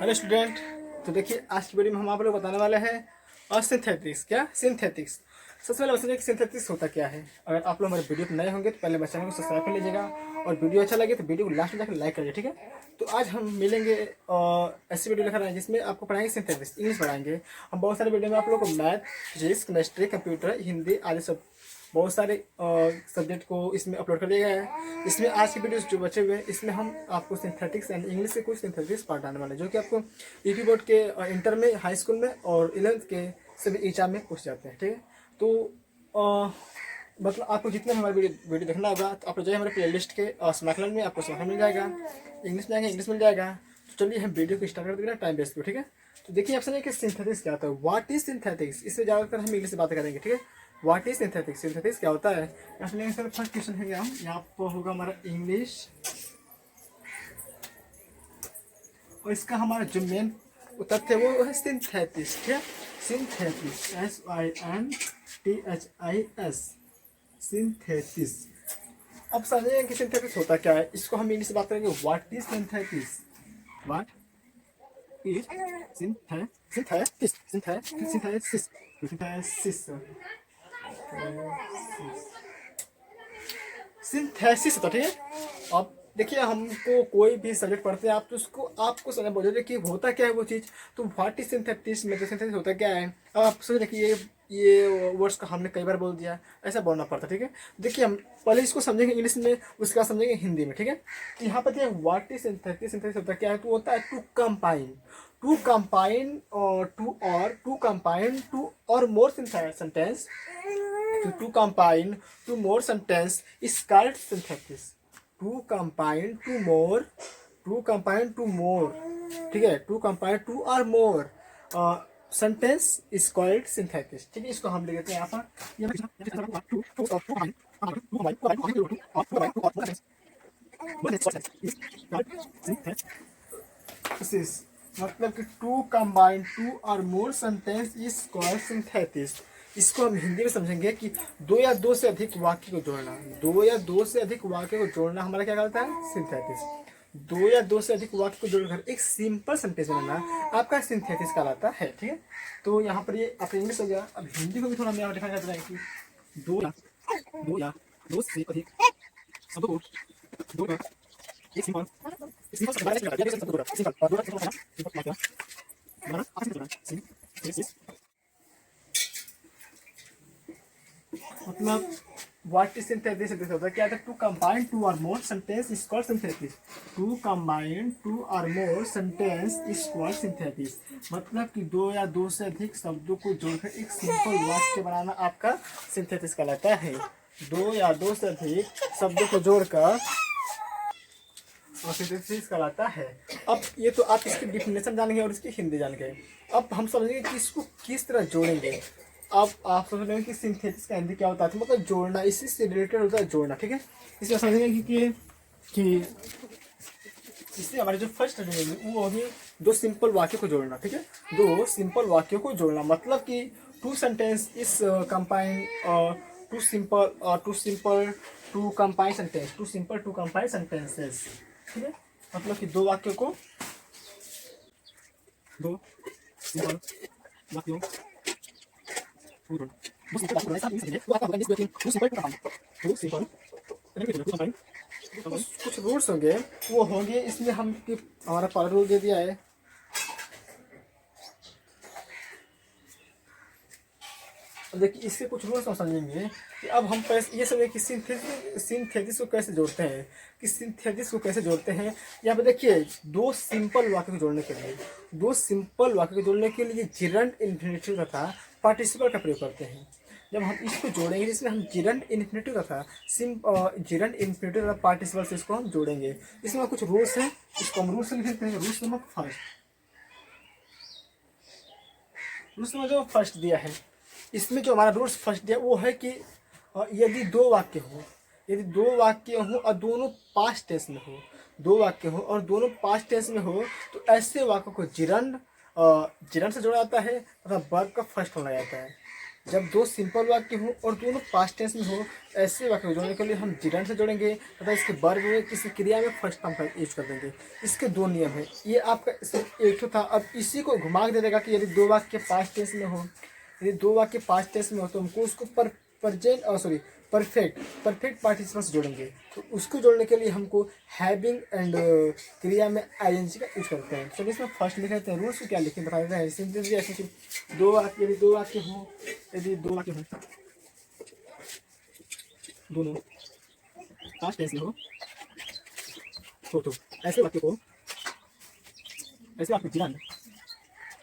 Hello student. तो देखिए आज की वीडियो में हम आप लोग बताने वाले हैं सिंथेटिक्स। क्या सिंथेटिक्स? सबसे पहले बताइए कि सिंथेटिक्स होता क्या है। अगर आप लोग हमारे वीडियो पर नए होंगे तो पहले चैनल को सब्सक्राइब कर लीजिएगा और वीडियो अच्छा लगे तो वीडियो को लास्ट में जाकर लाइक करिए, ठीक है। तो आज हम मिलेंगे ऐसी वीडियो लेकर आए जिसमें आपको पढ़ाएंगे सिंथेटिक्स, इंग्लिश पढ़ाएंगे। हम बहुत सारे वीडियो में आप लोग को math, physics, chemistry, computer, Hindi आदि सब बहुत सारे सब्जेक्ट को इसमें अपलोड कर दिया गया है। इसमें आज की वीडियो जो बचे हुए हैं इसमें हम आपको सिंथेटिक्स एंड इंग्लिश से कुछ सिंथेटिक्स पार्ट आने वाले हैं जो कि आपको यूपी बोर्ड के इंटर में, हाई स्कूल में और 11th के सभी एग्जाम में पूछ जाते हैं, ठीक है। तो मतलब आपको जितने हमारे वीडियो देखना होगा तो आप लोग जाइए हमारे प्ले लिस्ट के स्मैकलैंड में, आपको स्मैकलैंड मिल जाएगा। इंग्लिश में आएगा, इंग्लिश मिल जाएगा। तो चलिए हम वीडियो को स्टार्ट कर देंगे टाइम वेस्ट को, ठीक है। तो देखिए आप समझिए कि सिंथेटिक्स क्या होता है, व्हाट इज सिंथेटिक्स। इससे ज़्यादातर हम इंग्लिश से बात करेंगे, ठीक है। व्हाट इज सिंथेटिक्स, सिंथेटिक्स क्या होता है। इसलिए सर फर्स्ट क्वेश्चन है यहाँ पर होगा हमारा इंग्लिश, और इसका हमारा जो मेन तथ्य है वो है सिंथेटिक्स, ठीक है। Synthetics SYNTHIS, synthetics. अब समझेंगे कि सिंथेटिक्स होता क्या है। इसको हम इंग्लिश से बात करेंगे, what is synthetics. What is synthetics, synthesis, synthesis होता, ठीक है। अब देखिए हमको कोई भी सब्जेक्ट पढ़ते हैं आप तो उसको आपको समझ बोलोगे कि होता क्या है वो चीज़। तो व्हाट इज सिंथेटिक्स में, तो सिंथेसिस होता क्या है। अब आप सोच देखिए ये वर्ड्स का हमने कई बार बोल दिया, ऐसा बोलना पड़ता, ठीक है। देखिए हम पहले इसको समझेंगे इंग्लिश में, उसके बाद समझेंगे हिंदी में, ठीक है। तो यहाँ पर देखिए व्हाट इज सिंथेटिक्स, सिंथेसिस होता क्या है। तो होता है टू कंपाइन, टू कंपाइन to or more sentence, to combine two more sentence is called synthesis. To combine two more, ठीक है। to combine two or more sentence is called synthesis, ठीक है। इसको हम लिख देते हैं यहाँ पर मतलब कि to combine two or more sentence is called synthesis. इसको हम हिंदी में समझेंगे कि दो या दो से अधिक वाक्य को जोड़ना, दो या दो से अधिक वाक्य को जोड़ना हमारा क्या कहलाता है, सिंथेसिस। दो या दो से अधिक वाक्य को जोड़कर एक सिंपल सेंटेंस बनाना आपका सिंथेसिस कहलाता है, ठीक है। तो यहाँ पर ये आपका इंग्लिश हो गया। अब हिंदी को भी थोड़ा मैं देखा जाता है कि दो या दो से अधिक शब्दों को जोड़कर एक सिंपल मतलब व्हाट इज सिंथेसिस होता है क्या था, to combine two or more sentence is called synthesis. To combine two or more sentence is called synthesis. मतलब कि दो या दो से अधिक शब्दों को जोड़कर एक सिंपल वाक्य बनाना आपका सिंथेसिस कहलाता है। दो या दो से अधिक शब्दों को जोड़कर और सिंथेसिस कहलाता है। अब ये तो आप इसकी डिफिनेशन जान गए और इसकी हिंदी जान गए। अब हम समझेंगे कि इसको किस तरह जोड़ेंगे। अब आप समझ रहे हैं कि सिंथेसिस का हिंदी क्या होता है, मतलब जोड़ना, इसी से रिलेटेड होता है जोड़ना, ठीक है। इसमें समझेंगे कि इससे हमारे जो फर्स्ट वो होगी दो सिंपल वाक्य को जोड़ना, ठीक है। दो सिंपल वाक्यों को जोड़ना मतलब कि टू सेंटेंस इस कंपाइन, टू कंपाइन सेंटेंस, टू कंपाइन सेंटेंसेस, ठीक है। मतलब कि दो वाक्यों को, दो सिंपल वाक्यों कुछ रूल्स होंगे, वो होंगे इसमें हम हमारा पहला रूल दे दिया है। देखिए इसके कुछ रूल्स हम समझेंगे कि अब हम ये समझेंगे कि सिंथेसिस को कैसे जोड़ते हैं, यहाँ पे देखिए दो सिंपल वाक्य को जोड़ने के लिए जिरंड इन्फिनिटिव तथा पार्टिसिपल का प्रयोग करते हैं। जब हम इसको जोड़ेंगे जिसमें हम जिरंड इन्फिनिटिव तथा पार्टिसिपल से इसको हम जोड़ेंगे। इसमें कुछ रूल्स हैं, इसको हम रूल्स लिख देते हैं। रूल्स नंबर जो फर्स्ट दिया है, इसमें जो हमारा रूल्स फर्स्ट दिया वो है कि यदि दो वाक्य हो और दोनों पास्ट टेंस में हो, तो ऐसे वाक्यों को जिरंड से जोड़ा जाता है तथा वर्ब का फर्स्ट होना जाता है। जब दो सिंपल वाक्य हो और दोनों पास्ट टेंस में हो, ऐसे वाक्य को जोड़ने के लिए हम जिरंड से जोड़ेंगे तथा इसके वर्ब में किसी क्रिया में फर्स्ट फॉर्म का यूज कर देंगे। इसके दो नियम है, ये आपका सिर्फ एक तो था। अब इसी को घुमा के दे देगा कि यदि दो वाक्य पास्ट टेंस में हो, यदि दो वाक्य पास्ट टेंस में हो तो हमको उसको प्रेजेंट और सॉरी परफेक्ट पार्टिसिपल से जोड़ेंगे। तो उसको जोड़ने के लिए हमको हैविंग एंड क्रिया में आईएनजी का यूज करते हैं। चलिए इसमें फर्स्ट लिख लेते हैं, रूल्स को क्या लिखें बता देते हैं। सिंपली ऐसे कि यदि दो वाक्य हो, दोनों पास्ट टेंस में हो तो ऐसे वाक्य को जिरंड, तथा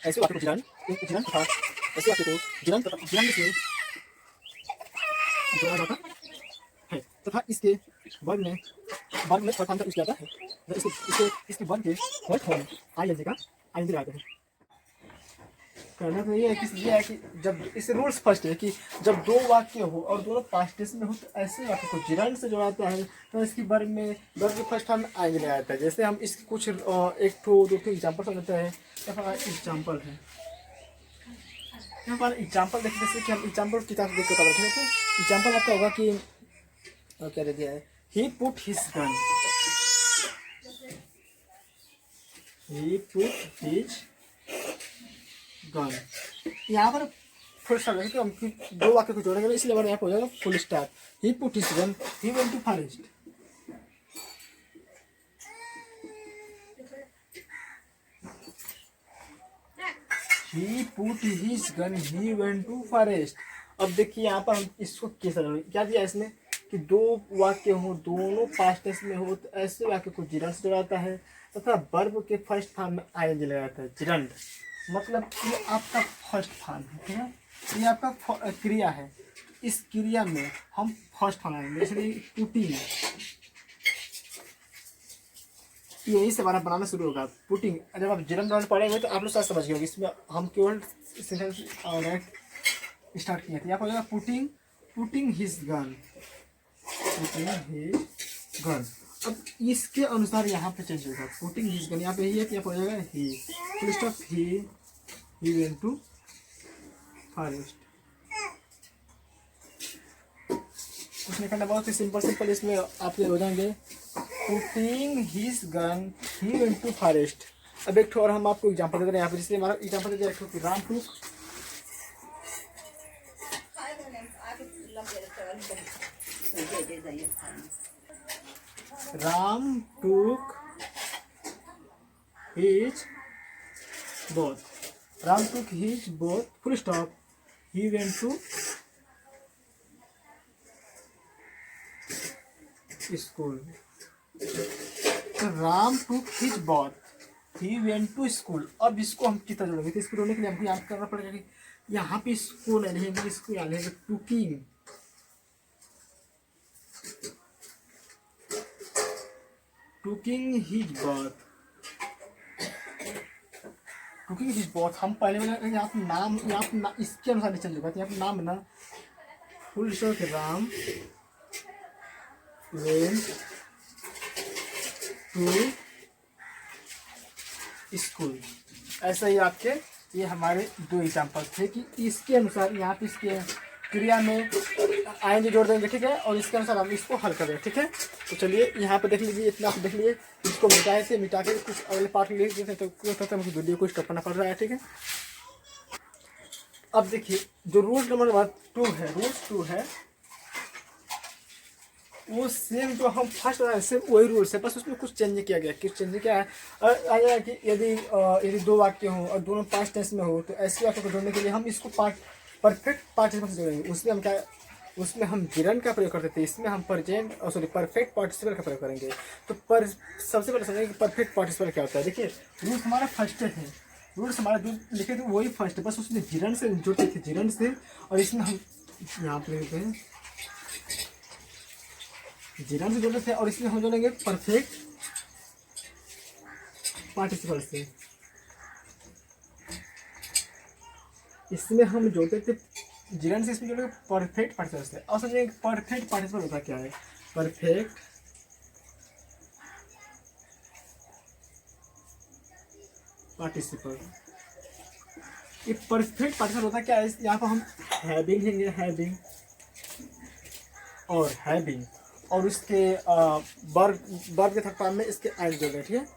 ऐसे वाक्य को जिरंड से जोड़ा जाता है तथा इसके वर्ग में फर्स्ट फॉर्म का यूज किया जाता है। इसके वर्ग के फर्स्ट फॉर्म आईएनजी लगाते हैं। कहना तो ये है कि जब इस रूल्स फर्स्ट है कि जब दो वाक्य हो और दोनों पास्ट टेंस में हो तो ऐसे वाक्य को जिरंड से जोड़ाता है तो इसकी वर्ग के फर्स्ट फॉर्म आईएनजी लगाया जाता है। जैसे हम इसके कुछ एक दो एग्जाम्पल समझते हैं। एग्जाम्पल है, यहाँ पर एग्जाम्पल देखिए, जैसे कि हम एग्जाम्पल किताब से देख कर बैठे तो एग्जाम्पल आपका होगा कि क्या दे दिया है, ही पुट हिज गन। यहाँ पर फुल स्टॉप है, हम दो वाक्य को जोड़ेंगे इसलिए यहाँ पर हो जाएगा full stop. He put his gun, he went to forest. He put his gun, he went to forest। अब देखिए यहाँ पर हम इसको क्या दिया इसमें कि दो वाक्य हो, दोनों पास्ट टेंस में हो तो ऐसे वाक्य को जिरंड से जोड़ाता है तथा वर्ब के फर्स्ट फॉर्म में आईएनजी लगाता है। जिरंड मतलब ये आपका फर्स्ट फॉर्म है, ठीक है, ये आपका क्रिया है। इस क्रिया में हम फर्स्ट फॉर्म आएंगे, इसलिए पुटिंग, यही से हमारा बनाना शुरू होगा। पुटिंग जब आप जिरंड राउंड पढ़ेंगे तो आप लोग समझ गए होंगे। इसमें हम केवल सेंटेंस स्टार्ट किए थे। यहाँ पर हो जाएगा पुटिंग हिज गन। अब इसके अनुसार यहाँ पे चेंज होगा। पुटिंग हिज गन यहाँ पे ही है, यहाँ पर हो जाएगा ही, full stop, he went to forest. कुछ नहीं करना, बहुत ही सिंपल इसमें आपके हो जाएंगे। Putting his gun, he went to forest. अब एक और हम आपको एग्जांपल दे रहे हैं यहाँ पे, जिससे हमारा एग्जांपल दे दिया कि Ram took his bath, full stop, he went to school. तो Ram took his bath, he went to school. अब इसको हम कितना जोड़ेंगे, तो इसको जोड़ने के लिए हमको याद करना पड़ेगा कि यहाँ पे स्कूल है, इसको याद है टूकिंग हिज बोथ। हम पहले वाले यहाँ पे नाम इसके अनुसार चल जाएगा। यहाँ पे नाम ना full stop Ram went to school. ऐसा ही आपके ये हमारे दो एग्जाम्पल थे कि इसके अनुसार यहाँ पे इसके क्रिया में आएंगे जोड़ देंगे, ठीक है, और इसके अनुसार हम इसको हल करें, ठीक है। तो चलिए यहाँ पे देख लीजिए, इतना आप देख लीजिए। इसको मिटा के कुछ अगले पार्ट में लिख देते तो मुझे वीडियो को स्टॉप करना पड़ रहा है, ठीक है। अब देखिए जो रूल नंबर 2 है वो सेम जो हम फर्स्ट सेम वही रूल्स है, बस उसमें कुछ चेंज किया गया। आ गया कि यदि दो वाक्य हो और दोनों पास्ट टेंस में हो तो ऐसे वाक्य को जोड़ने के लिए हम इसको परफेक्ट पार्टिसिपल से जोड़ेंगे। उसमें हम जिरंड का प्रयोग करते थे, इसमें हम परफेक्ट पार्टिसिपल का प्रयोग करेंगे। तो सबसे पहले समझेंगे कि परफेक्ट पार्टिसिपल क्या होता है। देखिए रूल्स हमारा फर्स्ट है, रूल्स हमारा जो लिखे थे वही फर्स्ट है, बस उसमें जिरंड से जोड़ते थे, जिरंड से। और इसमें हम यहाँ पे लिखते हैं जिरंड से जोड़ते थे और इसमें हम जोड़ेंगे परफेक्ट पार्टिसिपल से। इसमें हम जोड़ते थे जिरंड से, इसमें जोड़ेंगे परफेक्ट पार्टिसिपल से। और समझेंगे परफेक्ट पार्टिसिपल होता क्या है। परफेक्ट पार्टिसिपल ये परफेक्ट पार्टिसिपल होता क्या है, यहाँ पर हम हैविंग लेंगे, हैविंग और हैविंग, और इसके वर्ब के थर्ड फॉर्म में इसके एंड जोड़े, ठीक है।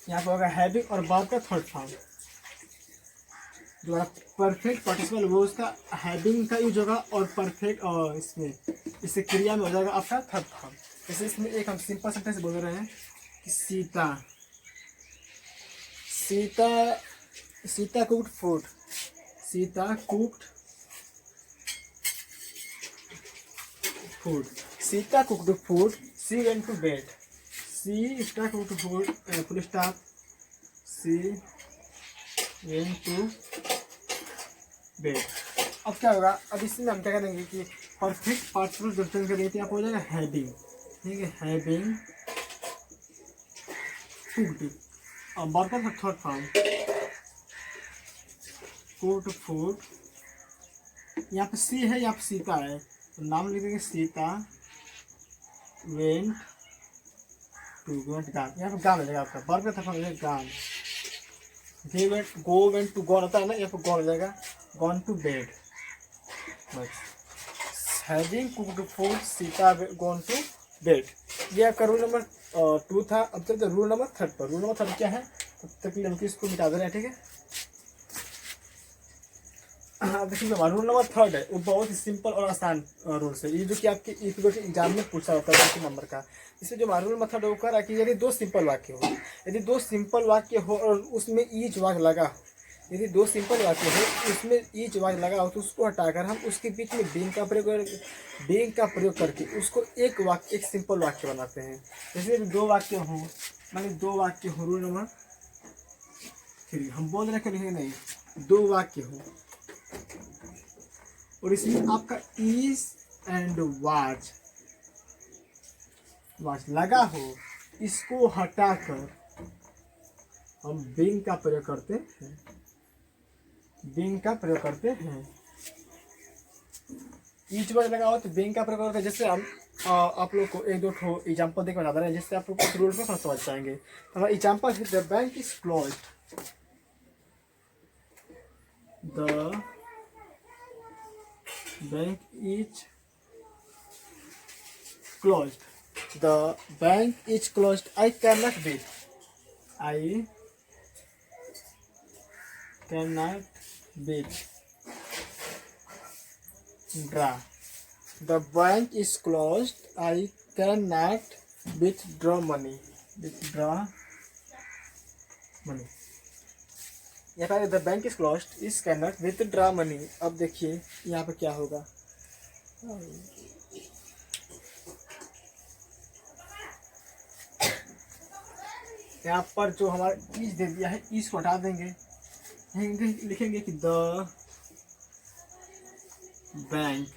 यहाँ पर होगा हैविंग और वर्ब का थर्ड फॉर्म। जो परफेक्ट पार्टिसिपल वो उसका हैविंग का यूज होगा, और परफेक्ट और इसमें इससे क्रिया में हो जाएगा आपका थर्ड फॉर्म। जैसे इसमें एक हम सिंपल सेंटेंस बोल रहे हैं कि Sita cooked food, Sita cooked food, Sita cooked food, she went to bed, Sita cooked food full stop, she went to bed. अब क्या होगा, अब इसमें हम क्या करेंगे कि परफेक्ट पार्टिसिपल जब चेंज करेंगे तो आप हो जाएगा हैविंग, ठीक है, हैविंग कुक्ड, और वर्ब का थर्ड फॉर्म कुक्ड फूड। यहाँ पे सी है, यहाँ पे सीता है, तो नाम लिखेंगे सीता वेंट टू गान, यहाँ पे गान हो जाएगा आपका, वर्ब का थर्ड फॉर्म गान, गो वेंट टू गॉन होता है ना, यहाँ पे गॉन हो जाएगा गॉन टू बेड। बस having cooked food, Sita gone to bed. ये आपका रूल नंबर 2 था। अब चलते रूल नंबर 3 पर। रूल नंबर 3 क्या है, तब तक के लिए हम इसको मिटा दे रहे हैं, ठीक है। अब देखिए हमारा रूल नंबर 3 है, वो बहुत ही सिंपल और आसान रूल है। ये जो कि आपके एग्जाम में पूछा होता है 2 नंबर का। इसमें जो हमारा रूल नंबर 3 वो कह रहा है कि यदि 2 सिंपल वाक्य हो, यदि 2 सिंपल वाक्य हो और उसमें ईच वाक्य लगा हो, यदि 2 सिंपल वाक्य हो उसमें ईच वाक्य लगा हो, तो उसको हटाकर हम उसके बीच में बीइंग का प्रयोग करके उसको एक सिंपल वाक्य बनाते हैं। जैसे 2 वाक्य हो, माने 2 वाक्य हो, रूल नंबर 3 हम बोल रहे हैं नहीं, 2 वाक्य हो और इसमें आपका इज एंड वाज लगा हो, इसको हटाकर हम बीइंग का प्रयोग करते हैं, बीइंग का प्रयोग करते हैं। ईच वर्ड लगा हो तो बीइंग का प्रयोग करते हैं। जैसे हम आप लोग को 1-2 एग्जाम्पल देकर बता रहे हैं, जिससे आप लोग कुछ रूल को समझ जाएंगे। हमारा एग्जाम्पल है the bank is closed, the bank is closed, the bank is closed, I can not beat, I cannot withdraw, the bank is closed, I cannot withdraw money, यहाँ पर the bank is closed, is cannot withdraw money. अब देखिए यहाँ पर क्या होगा, यहाँ पर जो हमारा इज दे दिया है, इज को हटा देंगे, लिखेंगे कि द बैंक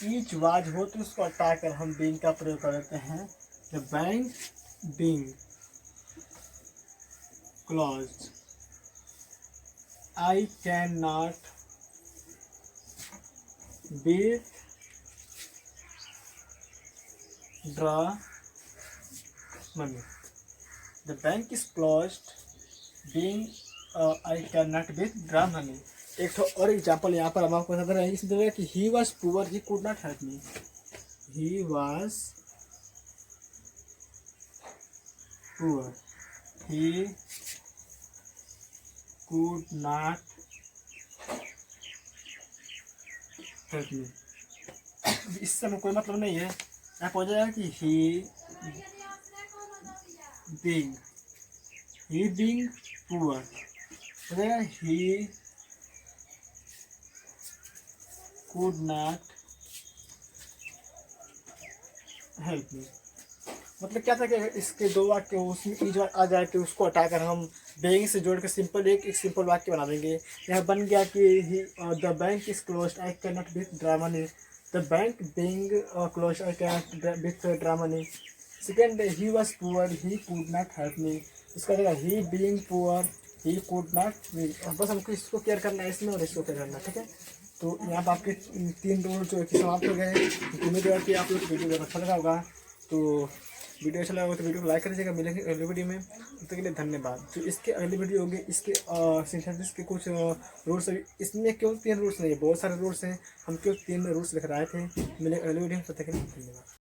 ईच वाज हो तो उसको हटाकर हम बीइंग का प्रयोग करते हैं, the bank being closed, I can not withdraw money, the bank is closed being I can not withdraw money. एक और एग्जाम्पल यहाँ पर हम आपको बता रहे हैं, इसमें है कि ही was poor, he could not help me, he was poor, he could not help मी। इससे हमें कोई मतलब नहीं है, यहाँ पर हो जाएगा कि he being poor, he could not help me। मतलब क्या था कि इसके 2 वाक्य उसमें ईज आ जाए तो उसको हटाकर हम बेइंग से जोड़ कर सिंपल एक सिंपल वाक्य बना देंगे। यहाँ बन गया कि the bank is closed, I can not withdraw money, the bank being closed, I can not withdraw money. Second, he was poor, he could not help me, इसका जगह he being poor, he could not. बस हमको इसको care करना है इसमें और इसको केयर करना है, ठीक है। तो यहाँ पर आपके 3 रूल जो कि समाप्त हो गए। उम्मीद है कि आप लोग वीडियो अच्छा लगा होगा। तो वीडियो अच्छा लगा तो वीडियो को लाइक कर दीजिएगा। मिलेंगे अगली वीडियो में, तब तक के लिए धन्यवाद। जो इसके अगली वीडियो होगी इसके सिंथेसिस के कुछ रूल्स, इसमें केवल 3 रूल्स नहीं, बहुत सारे रूल्स हैं, हम केवल 3 रूल्स लिख रहे थे। मिलेंगे अगली वीडियो में, तब तक के लिए धन्यवाद।